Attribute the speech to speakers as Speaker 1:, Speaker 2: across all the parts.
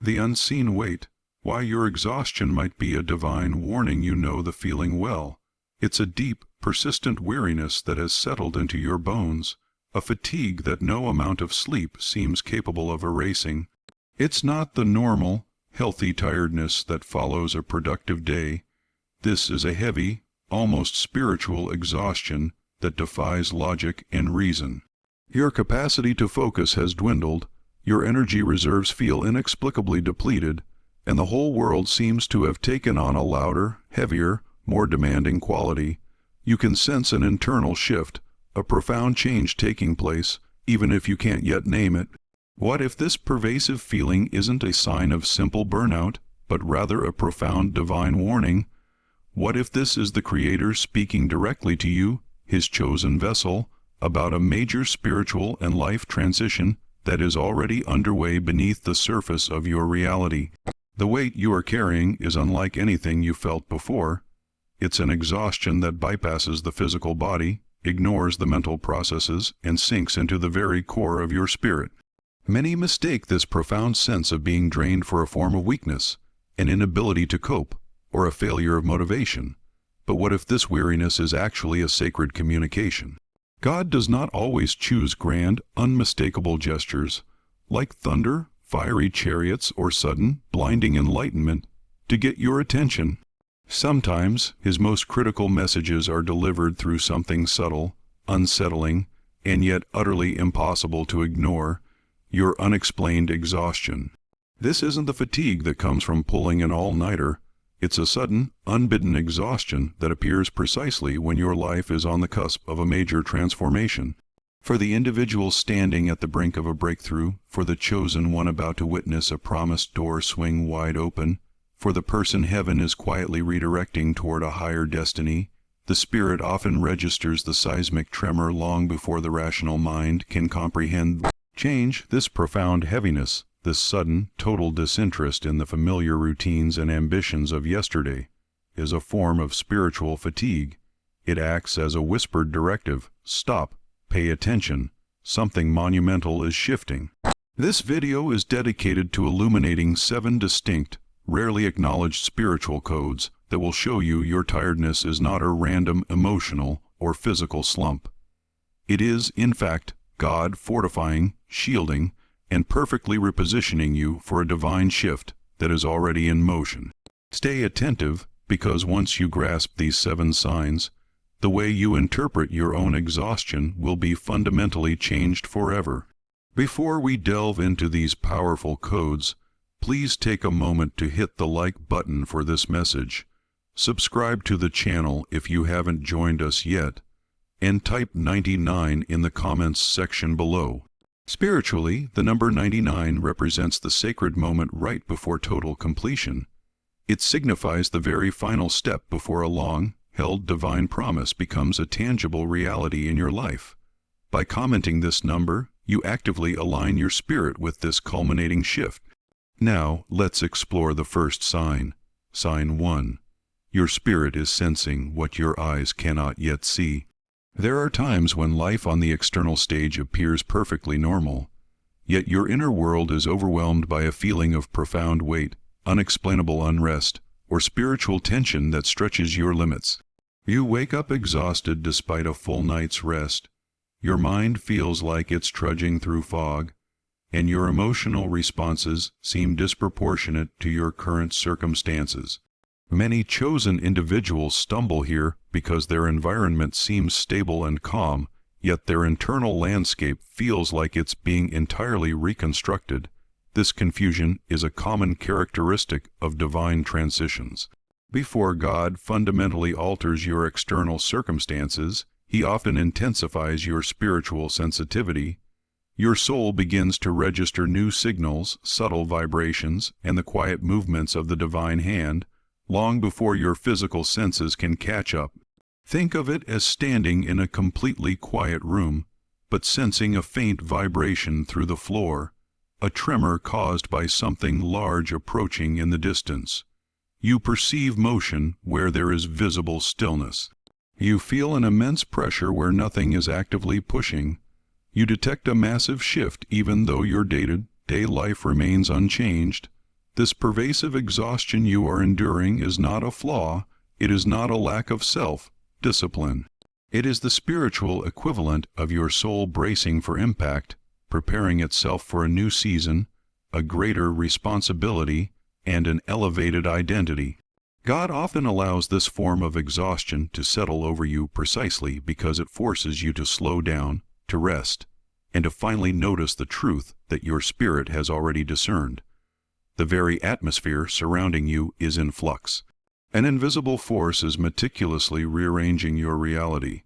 Speaker 1: The unseen weight. Why your exhaustion might be a divine warning. You know the feeling well. It's a deep, persistent weariness that has settled into your bones, a fatigue that no amount of sleep seems capable of erasing. It's not the normal, healthy tiredness that follows a productive day. This is a heavy, almost spiritual exhaustion that defies logic and reason. Your capacity to focus has dwindled, your energy reserves feel inexplicably depleted, and the whole world seems to have taken on a louder, heavier, more demanding quality. You can sense an internal shift, a profound change taking place, even if you can't yet name it. What if this pervasive feeling isn't a sign of simple burnout, but rather a profound divine warning? What if this is the Creator speaking directly to you, His chosen vessel, about a major spiritual and life transition that is already underway beneath the surface of your reality? The weight you are carrying is unlike anything you felt before. It's an exhaustion that bypasses the physical body, ignores the mental processes, and sinks into the very core of your spirit. Many mistake this profound sense of being drained for a form of weakness, an inability to cope, or a failure of motivation. But what if this weariness is actually a sacred communication? God does not always choose grand, unmistakable gestures, like thunder, fiery chariots, or sudden, blinding enlightenment, to get your attention. Sometimes His most critical messages are delivered through something subtle, unsettling, and yet utterly impossible to ignore: your unexplained exhaustion. This isn't the fatigue that comes from pulling an all-nighter. It's a sudden, unbidden exhaustion that appears precisely when your life is on the cusp of a major transformation. For the individual standing at the brink of a breakthrough, for the chosen one about to witness a promised door swing wide open, for the person heaven is quietly redirecting toward a higher destiny, the spirit often registers the seismic tremor long before the rational mind can comprehend change. This profound heaviness, this sudden, total disinterest in the familiar routines and ambitions of yesterday, is a form of spiritual fatigue. It acts as a whispered directive: stop, pay attention, something monumental is shifting. This video is dedicated to illuminating 7 distinct, rarely acknowledged spiritual codes that will show you your tiredness is not a random emotional or physical slump. It is, in fact, God fortifying, shielding, and perfectly repositioning you for a divine shift that is already in motion. Stay attentive, because once you grasp these 7 signs, the way you interpret your own exhaustion will be fundamentally changed forever. Before we delve into these powerful codes, please take a moment to hit the like button for this message, subscribe to the channel if you haven't joined us yet, and type 99 in the comments section below. Spiritually, the number 99 represents the sacred moment right before total completion. It signifies the very final step before a long-held divine promise becomes a tangible reality in your life. By commenting this number, you actively align your spirit with this culminating shift. Now, let's explore the first sign. Sign 1. Your spirit is sensing what your eyes cannot yet see. There are times when life on the external stage appears perfectly normal, yet your inner world is overwhelmed by a feeling of profound weight, unexplainable unrest, or spiritual tension that stretches your limits. You wake up exhausted despite a full night's rest. Your mind feels like it's trudging through fog, and your emotional responses seem disproportionate to your current circumstances. Many chosen individuals stumble here because their environment seems stable and calm, yet their internal landscape feels like it's being entirely reconstructed. This confusion is a common characteristic of divine transitions. Before God fundamentally alters your external circumstances, He often intensifies your spiritual sensitivity. Your soul begins to register new signals, subtle vibrations, and the quiet movements of the divine hand, long before your physical senses can catch up. Think of it as standing in a completely quiet room, but sensing a faint vibration through the floor, a tremor caused by something large approaching in the distance. You perceive motion where there is visible stillness. You feel an immense pressure where nothing is actively pushing. You detect a massive shift even though your day-to-day life remains unchanged. This pervasive exhaustion you are enduring is not a flaw, it is not a lack of self-discipline. It is the spiritual equivalent of your soul bracing for impact, preparing itself for a new season, a greater responsibility, and an elevated identity. God often allows this form of exhaustion to settle over you precisely because it forces you to slow down, to rest, and to finally notice the truth that your spirit has already discerned. The very atmosphere surrounding you is in flux. An invisible force is meticulously rearranging your reality.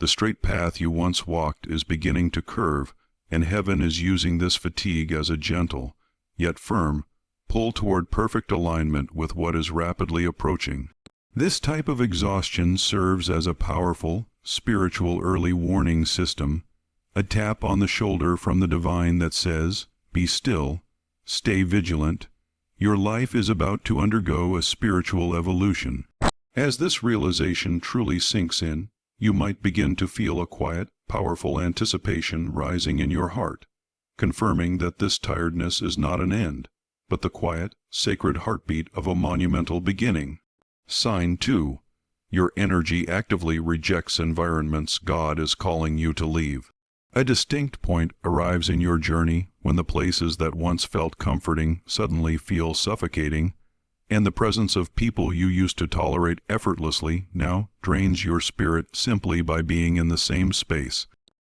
Speaker 1: The straight path you once walked is beginning to curve, and heaven is using this fatigue as a gentle, yet firm, pull toward perfect alignment with what is rapidly approaching. This type of exhaustion serves as a powerful, spiritual early warning system, a tap on the shoulder from the divine that says, "Be still, stay vigilant. Your life is about to undergo a spiritual evolution." As this realization truly sinks in, you might begin to feel a quiet, powerful anticipation rising in your heart, confirming that this tiredness is not an end, but the quiet, sacred heartbeat of a monumental beginning. Sign 2. Your energy actively rejects environments God is calling you to leave. A distinct point arrives in your journey when the places that once felt comforting suddenly feel suffocating, and the presence of people you used to tolerate effortlessly now drains your spirit simply by being in the same space.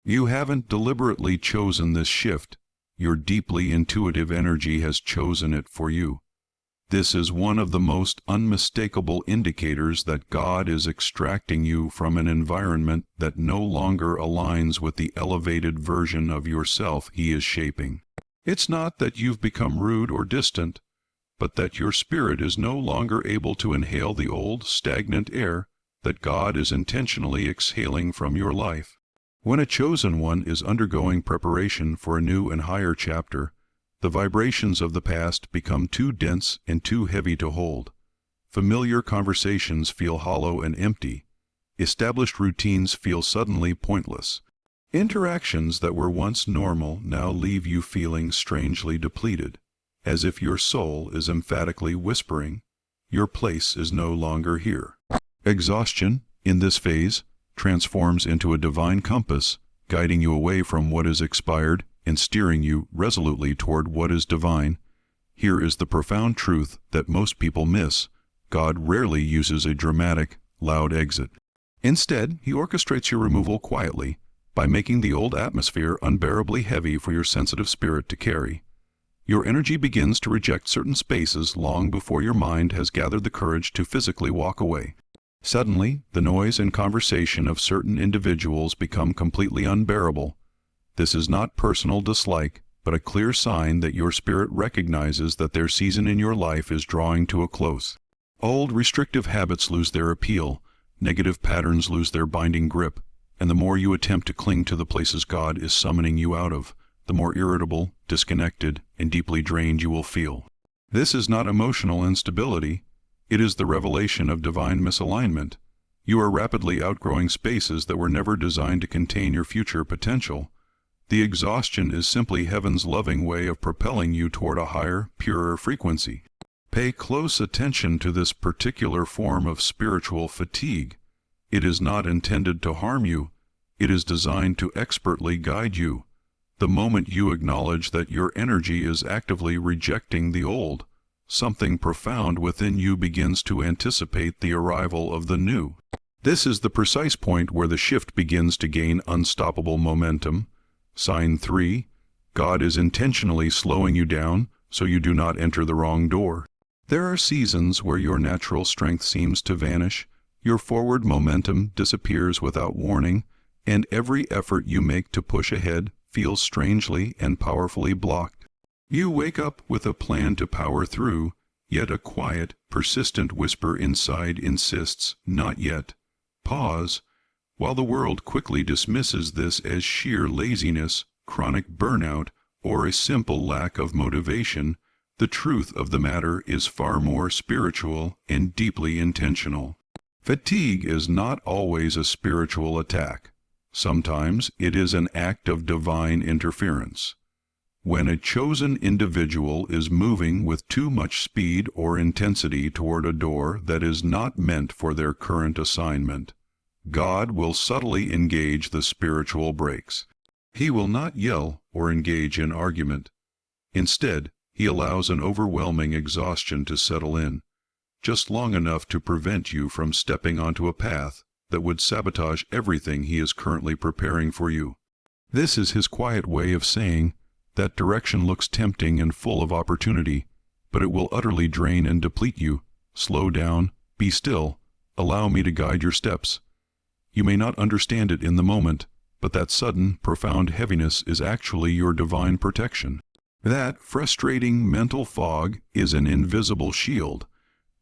Speaker 1: You haven't deliberately chosen this shift. Your deeply intuitive energy has chosen it for you. This is one of the most unmistakable indicators that God is extracting you from an environment that no longer aligns with the elevated version of yourself He is shaping. It's not that you've become rude or distant, but that your spirit is no longer able to inhale the old, stagnant air that God is intentionally exhaling from your life. When a chosen one is undergoing preparation for a new and higher chapter, the vibrations of the past become too dense and too heavy to hold. Familiar conversations feel hollow and empty. Established routines feel suddenly pointless. Interactions that were once normal now leave you feeling strangely depleted, as if your soul is emphatically whispering, "Your place is no longer here." Exhaustion, in this phase, transforms into a divine compass, guiding you away from what is expired and steering you resolutely toward what is divine. Here is the profound truth that most people miss. God rarely uses a dramatic, loud exit. Instead, He orchestrates your removal quietly, by making the old atmosphere unbearably heavy for your sensitive spirit to carry. Your energy begins to reject certain spaces long before your mind has gathered the courage to physically walk away. Suddenly, the noise and conversation of certain individuals become completely unbearable. This is not personal dislike, but a clear sign that your spirit recognizes that their season in your life is drawing to a close. Old restrictive habits lose their appeal, negative patterns lose their binding grip, and the more you attempt to cling to the places God is summoning you out of, the more irritable, disconnected, and deeply drained you will feel. This is not emotional instability. It is the revelation of divine misalignment. You are rapidly outgrowing spaces that were never designed to contain your future potential. The exhaustion is simply heaven's loving way of propelling you toward a higher, purer frequency. Pay close attention to this particular form of spiritual fatigue. It is not intended to harm you. It is designed to expertly guide you. The moment you acknowledge that your energy is actively rejecting the old, something profound within you begins to anticipate the arrival of the new. This is the precise point where the shift begins to gain unstoppable momentum. Sign 3. God is intentionally slowing you down so you do not enter the wrong door. There are seasons where your natural strength seems to vanish, your forward momentum disappears without warning, and every effort you make to push ahead feels strangely and powerfully blocked. You wake up with a plan to power through, yet a quiet, persistent whisper inside insists, "Not yet. Pause." While the world quickly dismisses this as sheer laziness, chronic burnout, or a simple lack of motivation, the truth of the matter is far more spiritual and deeply intentional. Fatigue is not always a spiritual attack. Sometimes it is an act of divine interference. When a chosen individual is moving with too much speed or intensity toward a door that is not meant for their current assignment, God will subtly engage the spiritual brakes. He will not yell or engage in argument. Instead, he allows an overwhelming exhaustion to settle in, just long enough to prevent you from stepping onto a path that would sabotage everything he is currently preparing for you. This is his quiet way of saying, that direction looks tempting and full of opportunity, but it will utterly drain and deplete you. Slow down, be still, allow me to guide your steps. You may not understand it in the moment, but that sudden, profound heaviness is actually your divine protection. That frustrating mental fog is an invisible shield.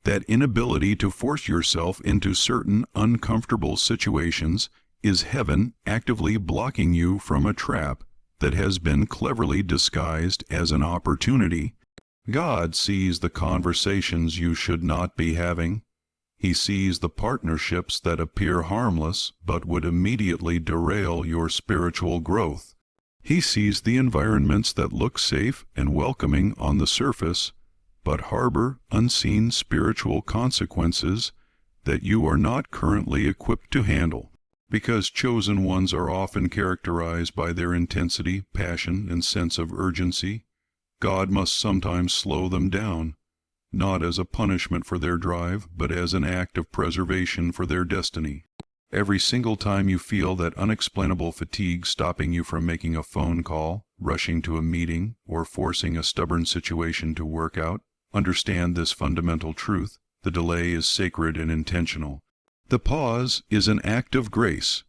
Speaker 1: That inability to force yourself into certain uncomfortable situations is heaven actively blocking you from a trap that has been cleverly disguised as an opportunity. God sees the conversations you should not be having. He sees the partnerships that appear harmless but would immediately derail your spiritual growth. He sees the environments that look safe and welcoming on the surface, but harbor unseen spiritual consequences that you are not currently equipped to handle. Because chosen ones are often characterized by their intensity, passion, and sense of urgency, God must sometimes slow them down, not as a punishment for their drive, but as an act of preservation for their destiny. Every single time you feel that unexplainable fatigue stopping you from making a phone call, rushing to a meeting, or forcing a stubborn situation to work out, understand this fundamental truth: the delay is sacred and intentional. The pause is an act of grace.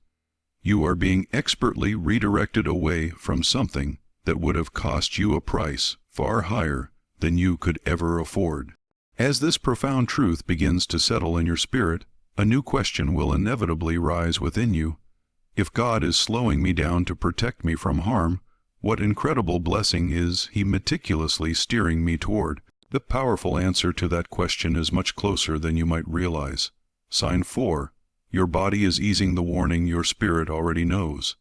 Speaker 1: You are being expertly redirected away from something that would have cost you a price far higher than you could ever afford. As this profound truth begins to settle in your spirit, a new question will inevitably rise within you. If God is slowing me down to protect me from harm, what incredible blessing is He meticulously steering me toward? The powerful answer to that question is much closer than you might realize. Sign 4. Your body is easing the warning your spirit already knows.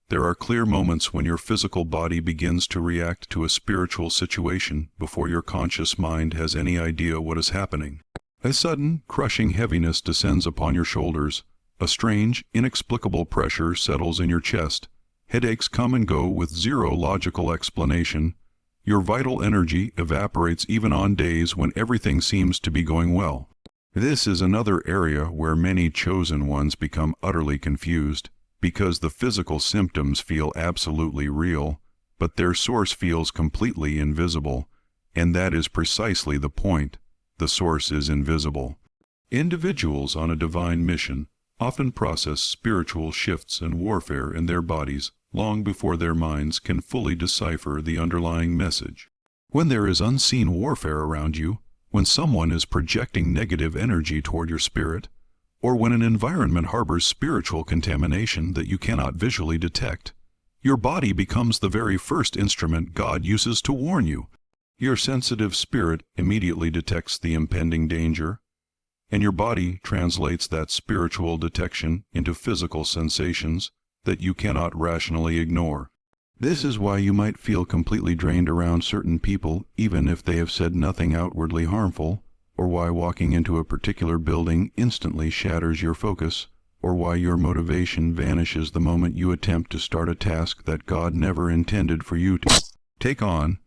Speaker 1: There are clear moments when your physical body begins to react to a spiritual situation before your conscious mind has any idea what is happening. A sudden, crushing heaviness descends upon your shoulders. A strange, inexplicable pressure settles in your chest. Headaches come and go with zero logical explanation. Your vital energy evaporates even on days when everything seems to be going well. This is another area where many chosen ones become utterly confused, because the physical symptoms feel absolutely real, but their source feels completely invisible, and that is precisely the point. The source is invisible. Individuals on a divine mission often process spiritual shifts and warfare in their bodies long before their minds can fully decipher the underlying message. When there is unseen warfare around you, when someone is projecting negative energy toward your spirit, or when an environment harbors spiritual contamination that you cannot visually detect, your body becomes the very first instrument God uses to warn you. Your sensitive spirit immediately detects the impending danger, and your body translates that spiritual detection into physical sensations that you cannot rationally ignore. This is why you might feel completely drained around certain people even if they have said nothing outwardly harmful, or why walking into a particular building instantly shatters your focus, or why your motivation vanishes the moment you attempt to start a task that God never intended for you to take on.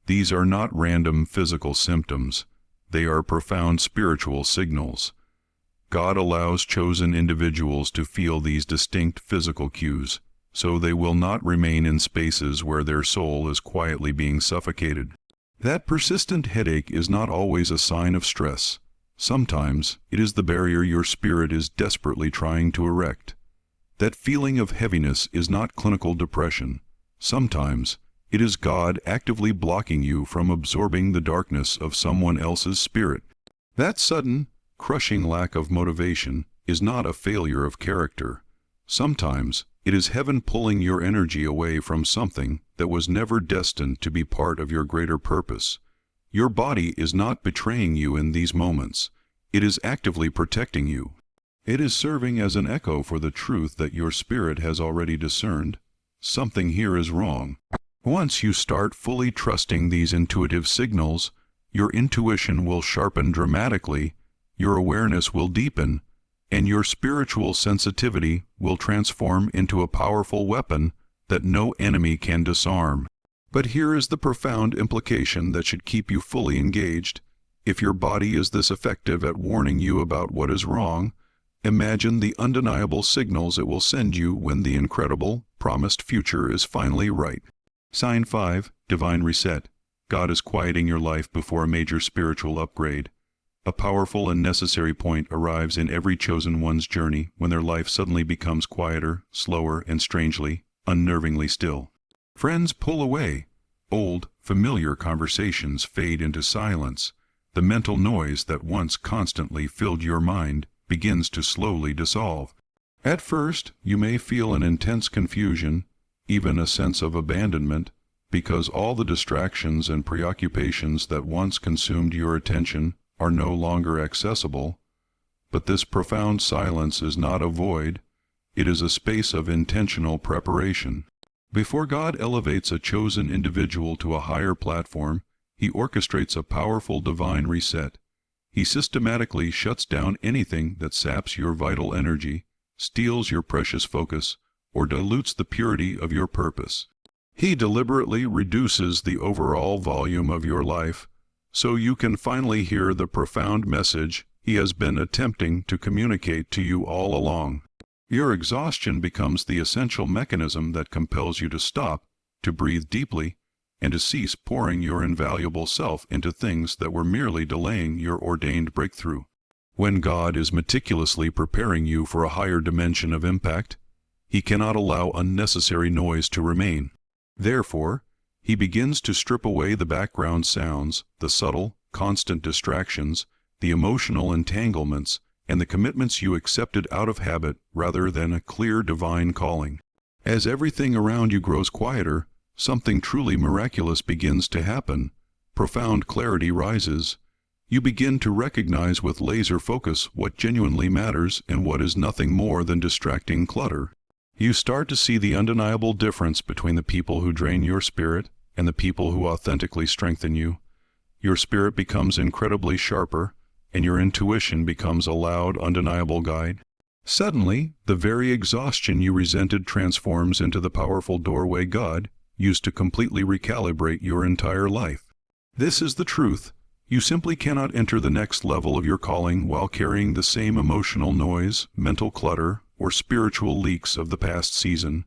Speaker 1: These are not random physical symptoms. They are profound spiritual signals. God allows chosen individuals to feel these distinct physical cues, so they will not remain in spaces where their soul is quietly being suffocated. That persistent headache is not always a sign of stress. Sometimes it is the barrier your spirit is desperately trying to erect. That feeling of heaviness is not clinical depression. Sometimes it is God actively blocking you from absorbing the darkness of someone else's spirit. That sudden, crushing lack of motivation is not a failure of character. Sometimes it is heaven pulling your energy away from something that was never destined to be part of your greater purpose. Your body is not betraying you in these moments. It is actively protecting you. It is serving as an echo for the truth that your spirit has already discerned. Something here is wrong. Once you start fully trusting these intuitive signals, your intuition will sharpen dramatically, your awareness will deepen, and your spiritual sensitivity will transform into a powerful weapon that no enemy can disarm. But here is the profound implication that should keep you fully engaged. If your body is this effective at warning you about what is wrong, imagine the undeniable signals it will send you when the incredible, promised future is finally right. Sign 5, Divine Reset. God is quieting your life before a major spiritual upgrade. A powerful and necessary point arrives in every chosen one's journey when their life suddenly becomes quieter, slower, and strangely, unnervingly still. Friends pull away. Old, familiar conversations fade into silence. The mental noise that once constantly filled your mind begins to slowly dissolve. At first, you may feel an intense confusion, even a sense of abandonment, because all the distractions and preoccupations that once consumed your attention are no longer accessible. But this profound silence is not a void, it is a space of intentional preparation. Before God elevates a chosen individual to a higher platform, He orchestrates a powerful divine reset. He systematically shuts down anything that saps your vital energy, steals your precious focus, or dilutes the purity of your purpose. He deliberately reduces the overall volume of your life, so you can finally hear the profound message He has been attempting to communicate to you all along. Your exhaustion becomes the essential mechanism that compels you to stop, to breathe deeply, and to cease pouring your invaluable self into things that were merely delaying your ordained breakthrough. When God is meticulously preparing you for a higher dimension of impact, He cannot allow unnecessary noise to remain. Therefore, He begins to strip away the background sounds, the subtle, constant distractions, the emotional entanglements, and the commitments you accepted out of habit rather than a clear divine calling. As everything around you grows quieter, something truly miraculous begins to happen. Profound clarity rises. You begin to recognize with laser focus what genuinely matters and what is nothing more than distracting clutter. You start to see the undeniable difference between the people who drain your spirit and the people who authentically strengthen you. Your spirit becomes incredibly sharper, and your intuition becomes a loud, undeniable guide. Suddenly, the very exhaustion you resented transforms into the powerful doorway God used to completely recalibrate your entire life. This is the truth. You simply cannot enter the next level of your calling while carrying the same emotional noise, mental clutter, or spiritual leaks of the past season.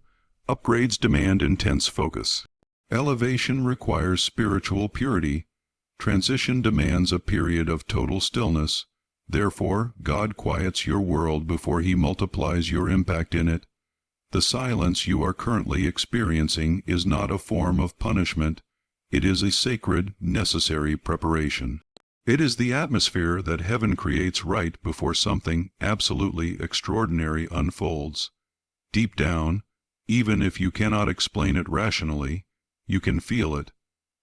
Speaker 1: Upgrades demand intense focus. Elevation requires spiritual purity. Transition demands a period of total stillness. Therefore, God quiets your world before He multiplies your impact in it. The silence you are currently experiencing is not a form of punishment. It is a sacred, necessary preparation. It is the atmosphere that heaven creates right before something absolutely extraordinary unfolds. Deep down, even if you cannot explain it rationally, you can feel it.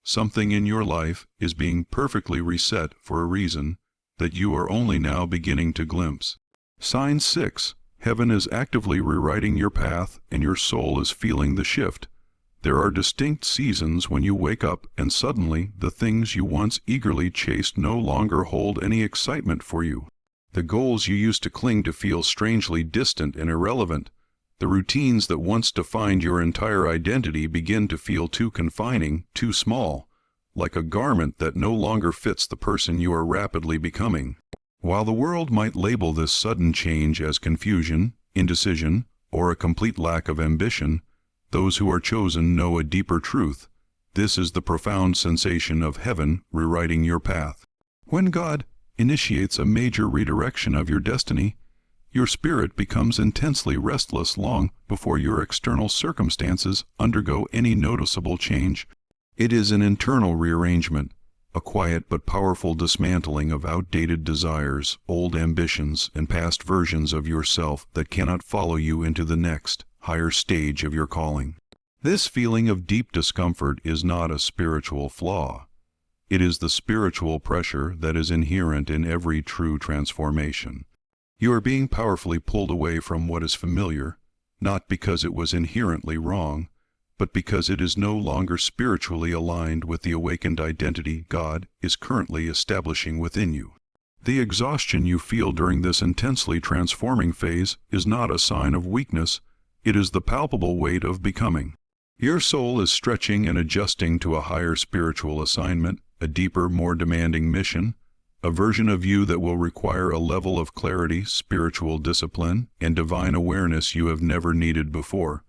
Speaker 1: Something in your life is being perfectly reset for a reason that you are only now beginning to glimpse. Sign 6. Heaven is actively rewriting your path, and your soul is feeling the shift. There are distinct seasons when you wake up and suddenly the things you once eagerly chased no longer hold any excitement for you. The goals you used to cling to feel strangely distant and irrelevant. The routines that once defined your entire identity begin to feel too confining, too small, like a garment that no longer fits the person you are rapidly becoming. While the world might label this sudden change as confusion, indecision, or a complete lack of ambition, those who are chosen know a deeper truth. This is the profound sensation of heaven rewriting your path. When God initiates a major redirection of your destiny, your spirit becomes intensely restless long before your external circumstances undergo any noticeable change. It is an internal rearrangement, a quiet but powerful dismantling of outdated desires, old ambitions, and past versions of yourself that cannot follow you into the next, higher stage of your calling. This feeling of deep discomfort is not a spiritual flaw. It is the spiritual pressure that is inherent in every true transformation. You are being powerfully pulled away from what is familiar, not because it was inherently wrong, but because it is no longer spiritually aligned with the awakened identity God is currently establishing within you. The exhaustion you feel during this intensely transforming phase is not a sign of weakness, it is the palpable weight of becoming. Your soul is stretching and adjusting to a higher spiritual assignment, a deeper, more demanding mission, a version of you that will require a level of clarity, spiritual discipline, and divine awareness you have never needed before.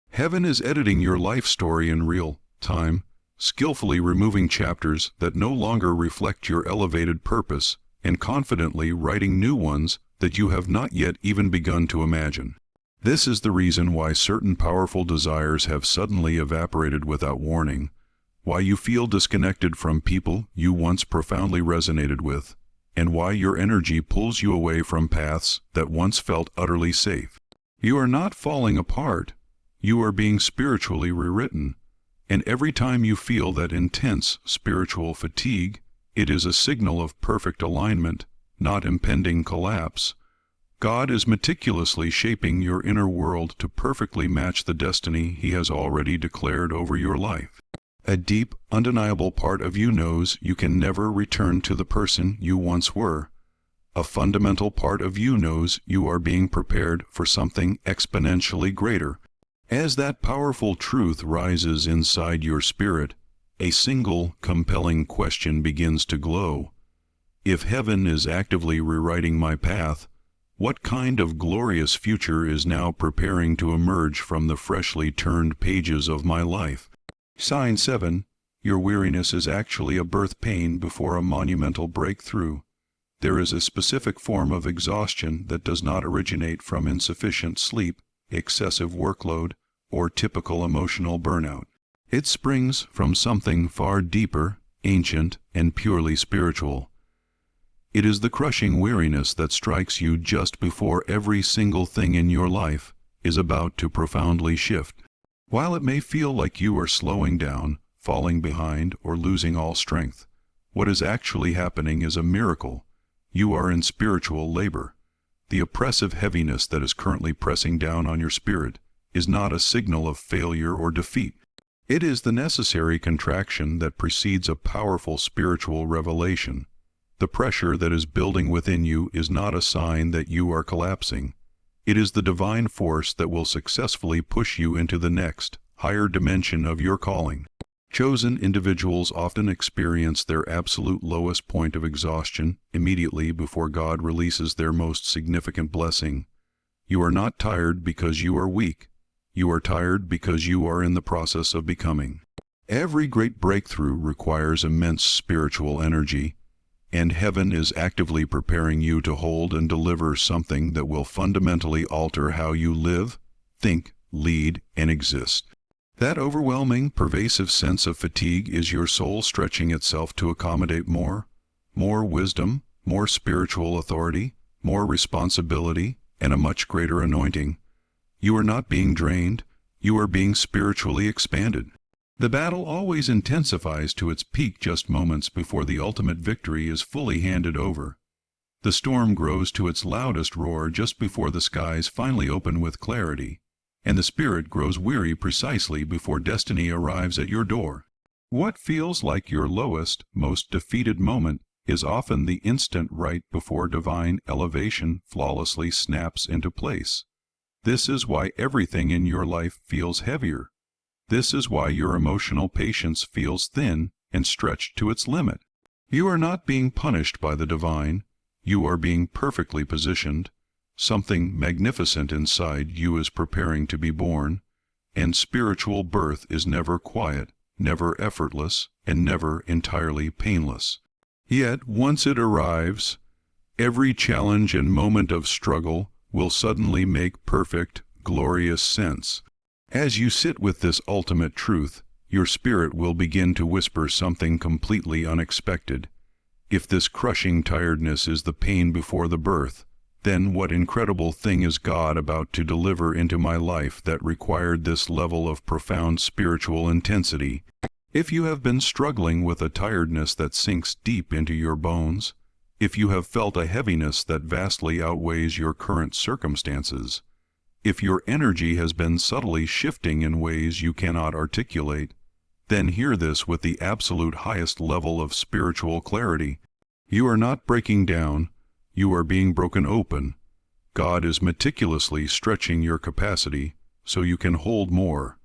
Speaker 1: Heaven is editing your life story in real time, skillfully removing chapters that no longer reflect your elevated purpose and confidently writing new ones that you have not yet even begun to imagine. This is the reason why certain powerful desires have suddenly evaporated without warning, why you feel disconnected from people you once profoundly resonated with, and why your energy pulls you away from paths that once felt utterly safe. You are not falling apart, you are being spiritually rewritten, and every time you feel that intense spiritual fatigue, it is a signal of perfect alignment, not impending collapse. God is meticulously shaping your inner world to perfectly match the destiny He has already declared over your life. A deep, undeniable part of you knows you can never return to the person you once were. A fundamental part of you knows you are being prepared for something exponentially greater. As that powerful truth rises inside your spirit, a single compelling question begins to glow. If heaven is actively rewriting my path, what kind of glorious future is now preparing to emerge from the freshly turned pages of my life? Sign 7. Your weariness is actually a birth pain before a monumental breakthrough. There is a specific form of exhaustion that does not originate from insufficient sleep, excessive workload, or typical emotional burnout. It springs from something far deeper, ancient, and purely spiritual. It is the crushing weariness that strikes you just before every single thing in your life is about to profoundly shift. While it may feel like you are slowing down, falling behind, or losing all strength, what is actually happening is a miracle. You are in spiritual labor. The oppressive heaviness that is currently pressing down on your spirit is not a signal of failure or defeat. It is the necessary contraction that precedes a powerful spiritual revelation. The pressure that is building within you is not a sign that you are collapsing. It is the divine force that will successfully push you into the next, higher dimension of your calling. Chosen individuals often experience their absolute lowest point of exhaustion immediately before God releases their most significant blessing. You are not tired because you are weak. You are tired because you are in the process of becoming. Every great breakthrough requires immense spiritual energy, and heaven is actively preparing you to hold and deliver something that will fundamentally alter how you live, think, lead, and exist. That overwhelming, pervasive sense of fatigue is your soul stretching itself to accommodate more wisdom, more spiritual authority, more responsibility, and a much greater anointing. You are not being drained, you are being spiritually expanded. The battle always intensifies to its peak just moments before the ultimate victory is fully handed over. The storm grows to its loudest roar just before the skies finally open with clarity, and the spirit grows weary precisely before destiny arrives at your door. What feels like your lowest, most defeated moment is often the instant right before divine elevation flawlessly snaps into place. This is why everything in your life feels heavier. This is why your emotional patience feels thin and stretched to its limit. You are not being punished by the divine. You are being perfectly positioned. Something magnificent inside you is preparing to be born, and spiritual birth is never quiet, never effortless, and never entirely painless. Yet, once it arrives, every challenge and moment of struggle will suddenly make perfect, glorious sense. As you sit with this ultimate truth, your spirit will begin to whisper something completely unexpected. If this crushing tiredness is the pain before the birth, then what incredible thing is God about to deliver into my life that required this level of profound spiritual intensity? If you have been struggling with a tiredness that sinks deep into your bones, if you have felt a heaviness that vastly outweighs your current circumstances, If your energy has been subtly shifting in ways you cannot articulate, then hear this with the absolute highest level of spiritual clarity. You are not breaking down, you are being broken open. God is meticulously stretching your capacity so you can hold more.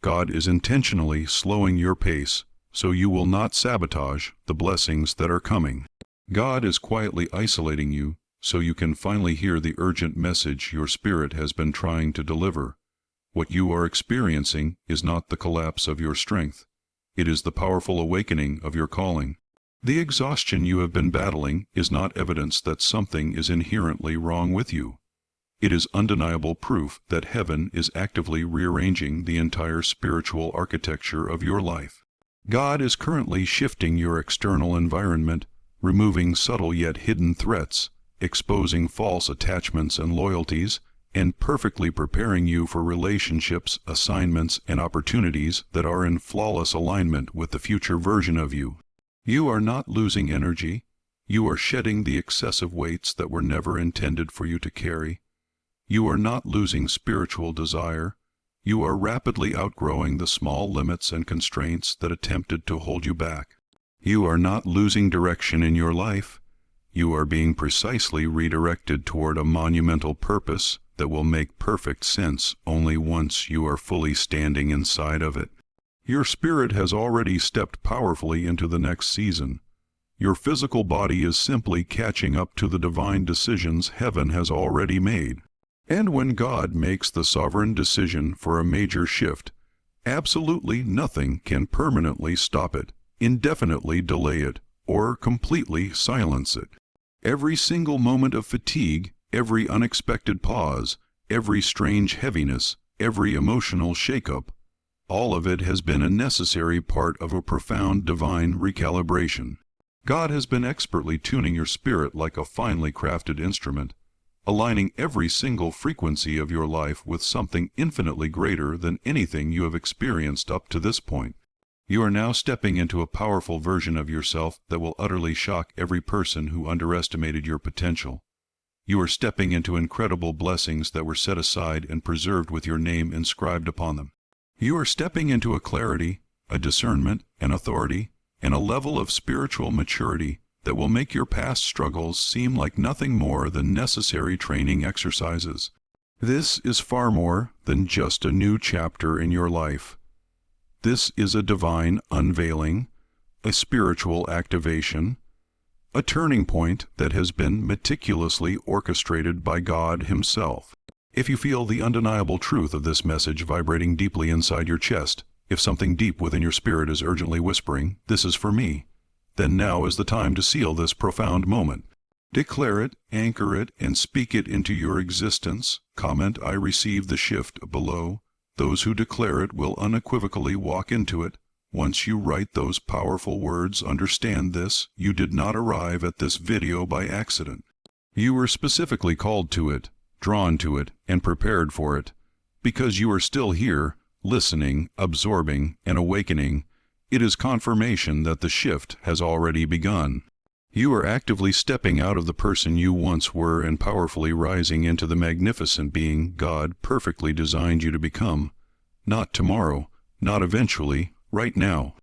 Speaker 1: God is intentionally slowing your pace so you will not sabotage the blessings that are coming. God is quietly isolating you so you can finally hear the urgent message your spirit has been trying to deliver. What you are experiencing is not the collapse of your strength. It is the powerful awakening of your calling. The exhaustion you have been battling is not evidence that something is inherently wrong with you. It is undeniable proof that heaven is actively rearranging the entire spiritual architecture of your life. God is currently shifting your external environment, removing subtle yet hidden threats, exposing false attachments and loyalties, and perfectly preparing you for relationships, assignments, and opportunities that are in flawless alignment with the future version of you. You are not losing energy. You are shedding the excessive weights that were never intended for you to carry. You are not losing spiritual desire. You are rapidly outgrowing the small limits and constraints that attempted to hold you back. You are not losing direction in your life. You are being precisely redirected toward a monumental purpose that will make perfect sense only once you are fully standing inside of it. Your spirit has already stepped powerfully into the next season. Your physical body is simply catching up to the divine decisions heaven has already made. And when God makes the sovereign decision for a major shift, absolutely nothing can permanently stop it, indefinitely delay it, or completely silence it. Every single moment of fatigue, every unexpected pause, every strange heaviness, every emotional shakeup, all of it has been a necessary part of a profound divine recalibration. God has been expertly tuning your spirit like a finely crafted instrument, aligning every single frequency of your life with something infinitely greater than anything you have experienced up to this point. You are now stepping into a powerful version of yourself that will utterly shock every person who underestimated your potential. You are stepping into incredible blessings that were set aside and preserved with your name inscribed upon them. You are stepping into a clarity, a discernment, an authority, and a level of spiritual maturity that will make your past struggles seem like nothing more than necessary training exercises. This is far more than just a new chapter in your life. This is a divine unveiling, a spiritual activation, a turning point that has been meticulously orchestrated by God Himself. If you feel the undeniable truth of this message vibrating deeply inside your chest, if something deep within your spirit is urgently whispering, "This is for me," then now is the time to seal this profound moment. Declare it, anchor it, and speak it into your existence. Comment, "I receive the shift," below. Those who declare it will unequivocally walk into it. Once you write those powerful words, understand this: you did not arrive at this video by accident. You were specifically called to it, drawn to it, and prepared for it. Because you are still here, listening, absorbing, and awakening, it is confirmation that the shift has already begun. You are actively stepping out of the person you once were and powerfully rising into the magnificent being God perfectly designed you to become. Not tomorrow, not eventually, right now.